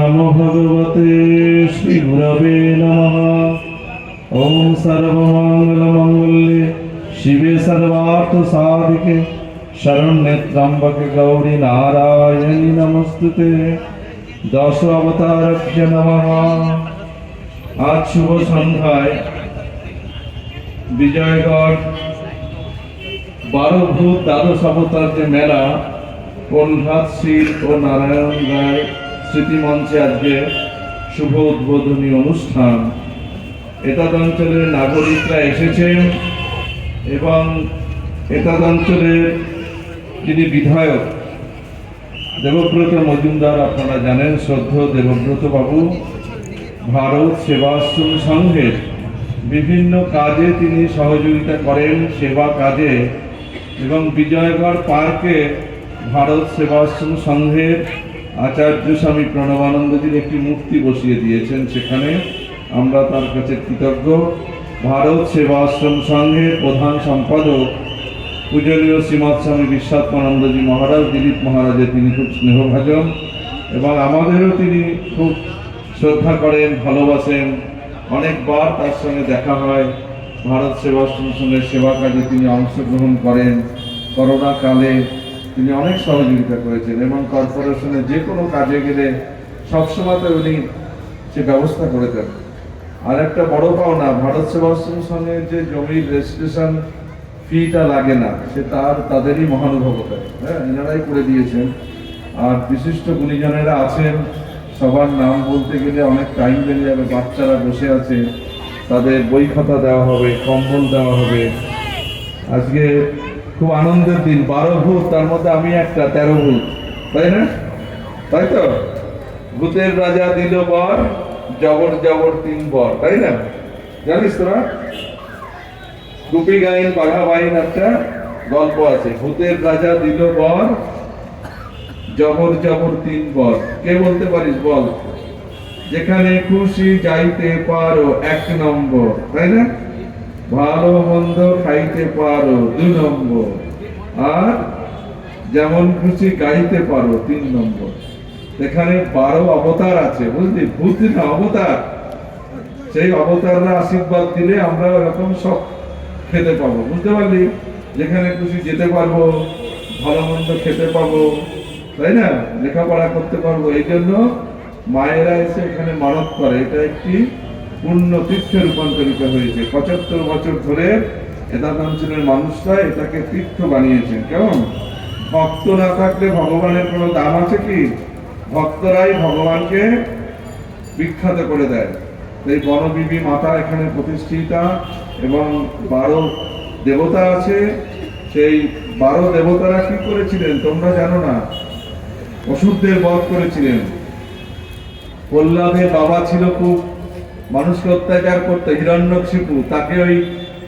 नमो भगवते श्रीगुरवे नमः। ओम सर्वमंगलमंगल्ये शिवे सर्वार्थसाधिके शरण्ये त्र्यंबके गौरी नारायणी नमस्तुते। दश अवतारभ्य नमः। आज शुभ सन्ध्याय विजयगढ़ 12 भूत द्वादश अवतार जे मेला प्रहलाद शील और नारायण राय स्मृति मंचे आज के शुभ उद्बोधनी अनुष्ठान। एतद अंचलेर नागरिकरा एसेছেন এবং एतद अंचलेर যিনি বিধায়ক দেবব্রত মজুমদার আপনারা জানেন, শ্রদ্ধেয় দেবব্রত বাবু ভারত সেবাশ্রম সংঘের বিভিন্ন কাজে তিনি সহযোগিতা করেন, সেবা কাজে। এবং বিজয়গড় পার্কে ভারত সেবাশ্রম সংঘের আচার্য স্বামী প্রণবানন্দজির একটি মূর্তি বসিয়ে দিয়েছেন। সেখানে আমরা তার কাছে কৃতজ্ঞ। ভারত সেবাশ্রম সংঘের প্রধান সম্পাদক পূজনীয় শ্রীমৎ স্বামী বিশ্বাত্মানন্দজি মহারাজ, দিলীপ মহারাজের তিনি খুব স্নেহভাজন এবং আমাদেরও তিনি খুব শ্রদ্ধা করেন, ভালোবাসেন। অনেকবার তার সঙ্গে দেখা হয়। ভারত সেবাশ্রম সংঘের সেবা কাজে তিনি অংশগ্রহণ করেন। করোনা কালে তিনি অনেক সহযোগিতা করেছেন এবং কর্পোরেশনে যে কোনো কাজে গেলে সবসময় উনি সে ব্যবস্থা করে দেন। আর একটা বড় পাওনা, ভারত সেবাশ্রম সংঘের যে জমির রেজিস্ট্রেশন ফিটা লাগে না, সে তাদেরই মহানুভবতা, হ্যাঁ, এনারাই করে দিয়েছেন। আর বিশিষ্ট গুণীজনেরা আছেন, সবার নাম বলতে গেলে অনেক টাইম লেগে যাবে। বাচ্চারা বসে আছে, তাদের বই খাতা দেওয়া হবে, কম্বল দেওয়া হবে। আজকে খুব আনন্দের দিন। 12 ভূত, তার মধ্যে আমি একটা 13 ভূত, তাই না? তাই তো? ভূতের রাজা দিল বর, জবর জবর 3 বর, তাই না? জানিস তোরা? গুপি গাইন বাঘা বাইন একটা গল্প আছে। ভূতের রাজা দিল বর, জবর জবর 3 বর। কে বলতে পারিস বল? যেখানে খুশি যাইতে পারো 1 নম্বর, তাই না? ভালো মন্দ খাইতে পারো 2 নম্বর, আর যেমন খুশি গাইতে পারো 3 নম্বর। এখানে 12 অবতার আছে, বুঝলি? ভূত না, অবতার। সেই অবতাররা আশীর্বাদ দিলে আমরা এরকম সব খেতে পাবো, বুঝতে পারলি? যেখানে খুশি যেতে পারবো, ভালো মন্দ খেতে পাবো, তাই না? লেখাপড়া করতে পারবো। এই জন্য মায়েরা এসে এখানে মানত করে। এটা একটি পূর্ণ তীর্থে রূপান্তরিত হয়েছে। 75 বছর ধরে এলাক অঞ্চলের মানুষরা এটাকে তীর্থ বানিয়েছেন। কেমন? ভক্ত না থাকলে ভগবানের কোনো দাম আছে কি? ভক্তরাই ভগবানকে বিখ্যাত করে দেয়। এই বনবিবি মাতা এখানে প্রতিষ্ঠিতা এবং 12 দেবতা আছে। সেই 12 দেবতারা কি করেছিলেন তোমরা জানো না? অসুরদের বধ করেছিলেন। প্রহ্লাদের বাবা ছিল খুব মানুষকে অত্যাচার করতে, হিরণ্যকশিপু। তাকে ওই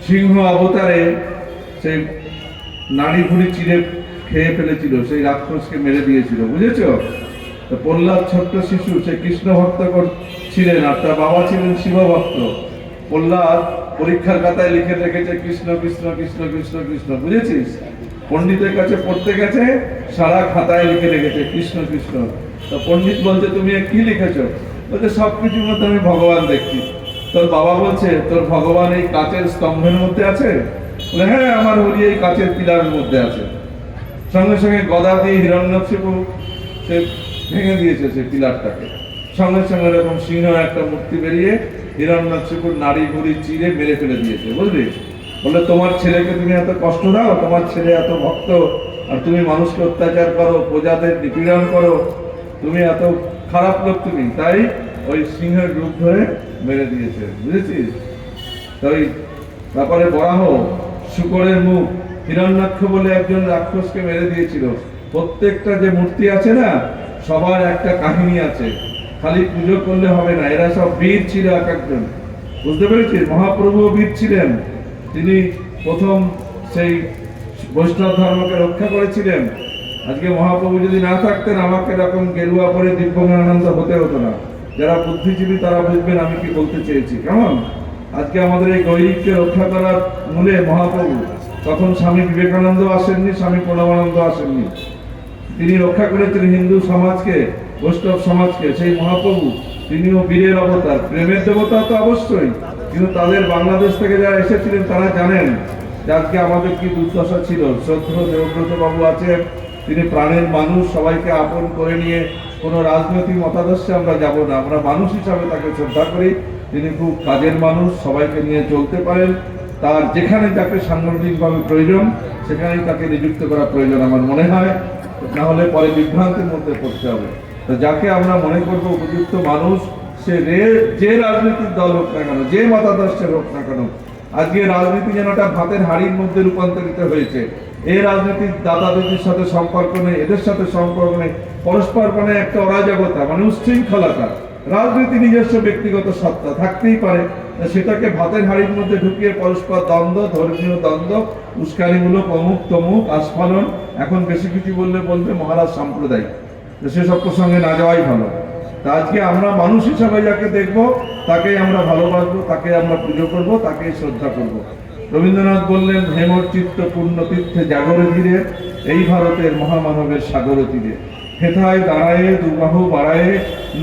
সিংহ অবতারে সেই নাড়ি ভুড়ি চিড়ে খেয়ে ফেলেছিল, সেই রাক্ষসকে মেরে দিয়েছিল, বুঝেছো? তো প্রহ্লাদ ছোট্ট শিশু, সে কৃষ্ণ ভক্ত ছিলেন আর তার বাবা ছিলেন শিব ভক্ত। প্রহ্লাদ পরীক্ষার খাতায় লিখে রেখেছে কৃষ্ণ কৃষ্ণ কৃষ্ণ কৃষ্ণ কৃষ্ণ, বুঝেছিস? পণ্ডিতের কাছে পড়তে গেছে, সারা খাতায় লিখে রেখেছে কৃষ্ণ কৃষ্ণ। তো পণ্ডিত বলছে তুমি কি লিখেছো? বলছে সবকিছুর মধ্যে আমি ভগবান দেখছি। তোর বাবা বলছে তোর ভগবান এই কাচের স্তম্ভের মধ্যে আছে? বলে হ্যাঁ, আমার হরি এই কাচের পিলারের মধ্যে আছে। সঙ্গে সঙ্গে গদা দিয়ে হিরণ্যকশিপু সে ভেঙে দিয়েছে সেই পিলারটাকে। সঙ্গে সঙ্গে এরকম সিংহ একটা মূর্তি বেরিয়ে হিরণ্যকশিপুর নাড়ি ভুড়ি চিড়ে মেরে ফেলে দিয়েছে, বুঝলি? বলে তোমার ছেলেকে তুমি এত কষ্ট দাও, তোমার ছেলে এত ভক্ত, আর তুমি মানুষকে অত্যাচার করো, প্রজাদের নিপীড়ন করো, তুমি এত খারাপ লোক তুমি, তাই ওই সিংহের রূপ ধরে মেরে দিয়েছে, বুঝেছিস? তাই ব্যাপারে বরাহ শুকরের মুখ, হিরণ্যাক্ষ বলে একজন রাক্ষসকে মেরে দিয়েছিল। প্রত্যেকটা যে মূর্তি আছে না, সবার একটা কাহিনী আছে। খালি পুজো করলে হবে না, এরা সব বীর ছিল এক একজন, বুঝতে পেরেছিস? মহাপ্রভু বীর ছিলেন। তিনি প্রথম সেই বৈষ্ণব ধর্মকে রক্ষা করেছিলেন। আজকে মহাপ্রভু যদি না থাকতেন, আমাকে এরকম গেরুয়া পরে দিব্যানন্দ হতে হতো না। যারা বুদ্ধিজীবী তারা বুঝবেন আমি কি বলতে চেয়েছি। কেমন? আজকে আমাদের এই গৈরিককে রক্ষা করার মূলে মহাপ্রভু। তখন স্বামী বিবেকানন্দ আসেননি, স্বামী প্রণবানন্দ আসেননি, তিনি রক্ষা করেছেন হিন্দু সমাজকে, বৈষ্ণব সমাজকে। সেই মহাপ্রভু তিনিও বীরের অবতার, প্রেমের দেবতা তো অবশ্যই, কিন্তু তাদের বাংলাদেশ থেকে যারা এসেছিলেন তারা জানেন যে আজকে আমাদের কি দুর্দশা ছিল। শ্রদ্ধেয় দেবব্রত বাবু আছেন, তিনি প্রাণের মানুষ, সবাইকে আপন করে নিয়ে কোনো রাজনৈতিক মতাদর্শে আমরা যাব না, আমরা মানুষ হিসাবে তাকে শ্রদ্ধা করি। তিনি খুব কাজের মানুষ, সবাইকে নিয়ে চলতে পারেন। তার যেখানে যাকে সাংগঠনিকভাবে প্রয়োজন সেখানেই তাকে নিযুক্ত করা প্রয়োজন আমার মনে হয়, না হলে পরে বিভ্রান্তির মধ্যে পড়তে হবে। তো যাকে আমরা মনে করবো উপযুক্ত মানুষ, সে যে রাজনৈতিক দল হোক না কেন, যে মতাদর্শের হোক না কেন, আজকে রাজনীতি যেন একটা ভাতের হাড়ির মধ্যে রূপান্তরিত হয়েছে। এই রাজনীতির দাদা দিদির সাথে সম্পর্ক নেই, এদের সাথে সম্পর্ক নেই, পরস্পর মানে একটা অরাজকতা, মানে উচ্ছৃঙ্খলতা। রাজনীতি নিজস্ব ব্যক্তিগত সত্তা থাকতেই পারে, সেটাকে ভাতের হাড়ির মধ্যে ঢুকিয়ে পরস্পর দ্বন্দ্ব, ধর্মীয় দ্বন্দ্ব, উস্কানিমূলক অমুক তমুক আস্ফালন, এখন বেশি কিছু বললে বলবে মহারাজ সাম্প্রদায়িক, সেসব প্রসঙ্গে না যাওয়াই ভালো। তা আজকে আমরা মানুষ হিসাবে যাকে দেখব তাকেই আমরা ভালোবাসবো, তাকে আমরা পুজো করব, তাকেই শ্রদ্ধা করব। রবীন্দ্রনাথ বললেন, হেমর চিত্ত পূর্ণ তীর্থে জাগরে ধীরে, এই ভারতের মহামানবের সাগর তীরে, হেথায় দাঁড়ায়ে দুবাহু বাড়ায়ে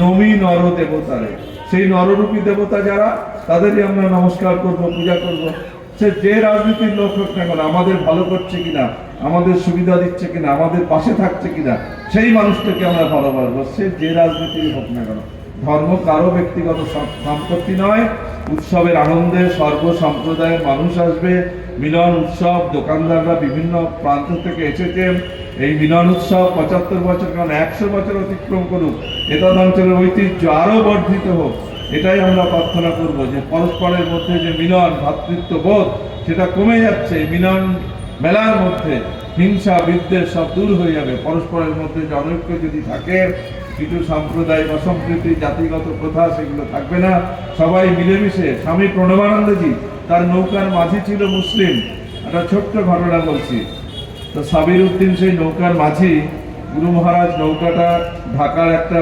নমি নর দেবতারে। সেই নররূপী দেবতা যারা, তাদেরই আমরা নমস্কার করব, পূজা করব। সে যে রাজনীতির লোক হোক না কেন, আমাদের ভালো করছে কিনা, আমাদের সুবিধা দিচ্ছে কিনা, আমাদের পাশে থাকছে কিনা, সেই মানুষটাকে আমরা ভালোবাসবো, সে যে রাজনীতির হোক না কেন। ধর্ম কারো ব্যক্তিগত সম্পত্তি নয়। উৎসবের আনন্দে সর্ব সম্প্রদায়ের মানুষ আসবে, মিলন উৎসব, দোকানদাররা বিভিন্ন প্রান্ত থেকে এসেছেন। এই মিলন উৎসব 75 বছর কারণ 100 বছর অতিক্রম করুক, এতদ অঞ্চলের ঐতিহ্য আরো বর্ধিত হোক, এটাই আমরা প্রার্থনা করব। যে পরস্পরের মধ্যে যে মিলন, ভ্রাতৃত্ব বোধ, সেটা কমে যাচ্ছে। মিলন মেলার মধ্যে হিংসা বিদ্বেষ সব দূর হয়ে যাবে। পরস্পরের মধ্যে যে অনৈক্য যদি থাকে, কিছু সাম্প্রদায়িক অসম্প্রীতি, জাতিগত প্রথা, সেগুলো থাকবে না। সবাই মিলেমিশে, স্বামী প্রণবানন্দজি তার নৌকার মাঝি ছিল মুসলিম। একটা ছোট্ট ঘটনা বলছি। তো সাবির উদ্দিন সেই নৌকার মাঝি, গুরু মহারাজ নৌকাটা ঢাকার একটা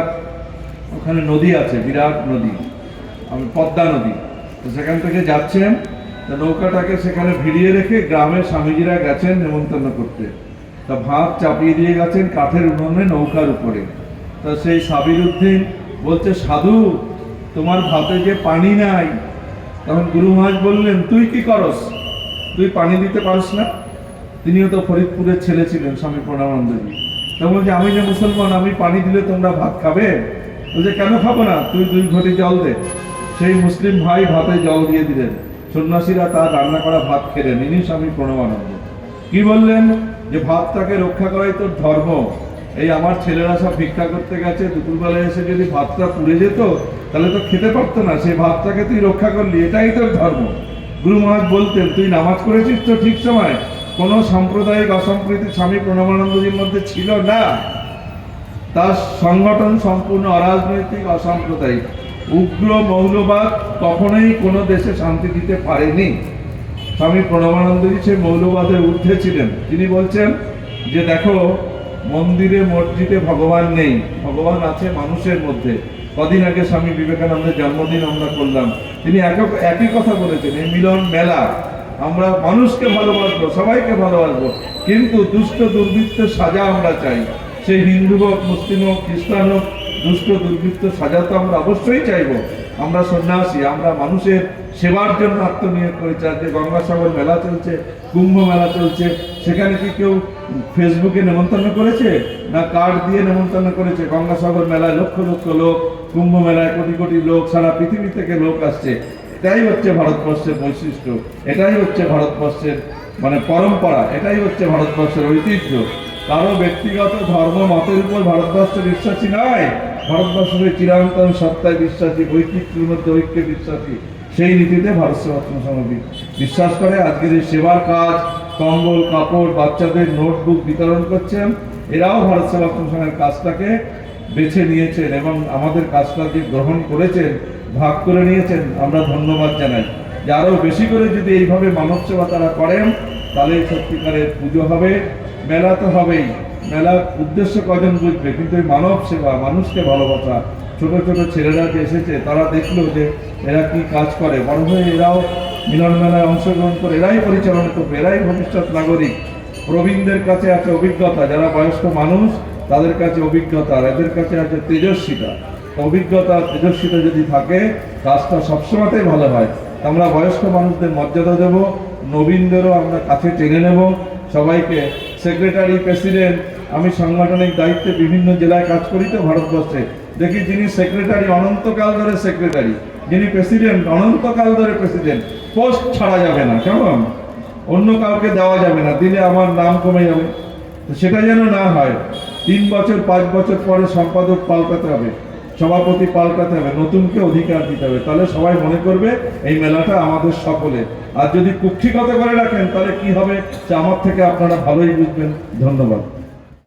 ওখানে নদী আছে, বিরাট নদী, পদ্মা নদী, তো সেখান থেকে যাচ্ছেন। নৌকাটাকে সেখানে ভিড়িয়ে রেখে গ্রামের স্বামীজিরা গেছেন নেমন্তন্ন করতে। তা ভাত চাপিয়ে দিয়ে গেছেন কাঠের উনুনে নৌকার উপরে। তা সেই সাবির উদ্দিন বলছে, সাধু তোমার ভাতে যে পানি নাই। তখন গুরু মহারাজ বললেন, তুই কি করস, তুই পানি দিতে পারিস না? তিনিও তো ফরিদপুরের ছেলে ছিলেন, স্বামী প্রণবানন্দজি। তখন বলছে, আমি যে মুসলমান, আমি পানি দিলে তোমরা ভাত খাবে? বলছে, কেন খাবো না, তুই 2 ঘটি জল দে। সেই মুসলিম ভাই ভাতে জল দিয়ে দিলেন। সন্ন্যাসীরা তার রান্না করা ভাত খেলেন। ইনি স্বামী প্রণবানন্দ কি বললেন, যে ভাতটাকে রক্ষা করাই তোর ধর্ম। এই আমার ছেলেরা সব ভিক্ষা করতে গেছে, দুপুরবেলায় এসে যদি ভাতটা পুড়ে যেত তাহলে তো খেতে পারতো না, সেই ভাতটাকে তুই রক্ষা করলি, এটাই তোর ধর্ম। গুরু মহারাজ বলতেন, তুই নামাজ পড়েছিস তো ঠিক সময়? কোন সাম্প্রদায়িক অসম্প্রীতি স্বামী প্রণবানন্দজির মধ্যে ছিল না। তার সংগঠন সম্পূর্ণ অরাজনৈতিক, অসাম্প্রদায়িক। উগ্র মৌলবাদ কখনোই কোনো দেশে শান্তি দিতে পারেনি। স্বামী প্রণবানন্দজি সেই মৌলবাদের ঊর্ধ্বে ছিলেন। তিনি বলছেন যে দেখো, মন্দিরে মসজিদে ভগবান নেই, ভগবান আছে মানুষের মধ্যে। কদিন আগে স্বামী বিবেকানন্দের জন্মদিন আমরা করলাম, তিনি একই কথা বলেছেন। এই মিলন মেলা, আমরা মানুষকে ভালোবাসবো, সবাইকে ভালোবাসবো, কিন্তু দুষ্ট দুর্বৃত্তের সাজা আমরা চাই। সেই হিন্দু হোক, মুসলিম হোক, খ্রিস্টান হোক, দুষ্ট দুর্বৃত্ত সাজা তো আমরা অবশ্যই চাইব। আমরা সন্ন্যাসী, আমরা মানুষের সেবার জন্য আত্মনিয়োগ করেছি। আজকে গঙ্গাসাগর মেলা চলছে, কুম্ভ মেলা চলছে, সেখানে কি কেউ ফেসবুকে নেমন্তন্ন করেছে? না কার্ড দিয়ে নেমন্তন্ন করেছে? গঙ্গাসাগর মেলায় লক্ষ লক্ষ লোক, কুম্ভ মেলায় কোটি কোটি লোক, সারা পৃথিবী থেকে লোক আসছে। এটাই হচ্ছে ভারতবর্ষের বৈশিষ্ট্য, এটাই হচ্ছে ভারতবর্ষের মানে পরম্পরা, এটাই হচ্ছে ভারতবর্ষের ঐতিহ্য। কারো ব্যক্তিগত ধর্ম মতের উপর ভারতবর্ষ বিশ্বাসী নয়। ভারতবর্ষের চিরন্তন সত্তায় বিশ্বাসী, বৈচিত্র্যের মধ্যে ঐক্যে বিশ্বাসী। সেই নীতিতে ভারত সেবাশ্রম সমিতি বিশ্বাস করে। আজকের এই সেবার কাজ, কম্বল কাপড়, বাচ্চাদের নোটবুক বিতরণ করছেন, এরাও ভারত সেবাশ্রম সমিতির কাজটাকে বেছে নিয়েছেন এবং আমাদের কাজটা যে গ্রহণ করেছেন, ভাগ করে নিয়েছেন, আমরা ধন্যবাদ জানাই। যে আরও বেশি করে যদি এইভাবে মানব সেবা তারা করেন, তাহলে সত্যিকারের পুজো হবে। মেলা তো হবেই, মেলার উদ্দেশ্য কজন বুঝবে, কিন্তু এই মানব সেবা, মানুষকে ভালোবাসা। ছোট ছোট ছেলেরা যে এসেছে, তারা দেখলো যে এরা কি কাজ করে, বড় হয়ে এরাও মিলন মেলায় অংশগ্রহণ করে, এরাই পরিচালনা করবে, এরাই ভবিষ্যৎ নাগরিক। প্রবীণদের কাছে আছে অভিজ্ঞতা, যারা বয়স্ক মানুষ তাদের কাছে অভিজ্ঞতা, আর এদের কাছে আছে তেজস্বিতা। অভিজ্ঞতা তেজস্বিতা যদি থাকে কাজটা সবসময়তেই ভালো হয়। আমরা বয়স্ক মানুষদের মর্যাদা দেব, নবীনদেরও আমরা কাছে টেনে নেব। সবাইকে সেক্রেটারি, প্রেসিডেন্ট, আমি সাংগঠনিক দায়িত্বে বিভিন্ন জেলায় কাজ করি তো ভারতবর্ষে, দেখি যিনি সেক্রেটারি অনন্তকাল ধরে সেক্রেটারি, যিনি প্রেসিডেন্ট অনন্তকাল ধরে প্রেসিডেন্ট। পোস্ট ছাড়া যাবে না, কেমন? অন্য কাউকে দেওয়া যাবে না, দিলে আমার নাম কমে যাবে। তো সেটা যেন না হয়। 3 বছর 5 বছর পরে সম্পাদক পাল্টাতে হবে, সভাপতি পাল্টাতে হবে, নতুনকে অধিকার দিতে হবে, তাহলে সবাই মনে করবে এই মেলাটা আমাদের সকলে। আর যদি কুক্ষিগত করে রাখেন তাহলে কি হবে সে আমার থেকে আপনারা ভালোই বুঝবেন। ধন্যবাদ।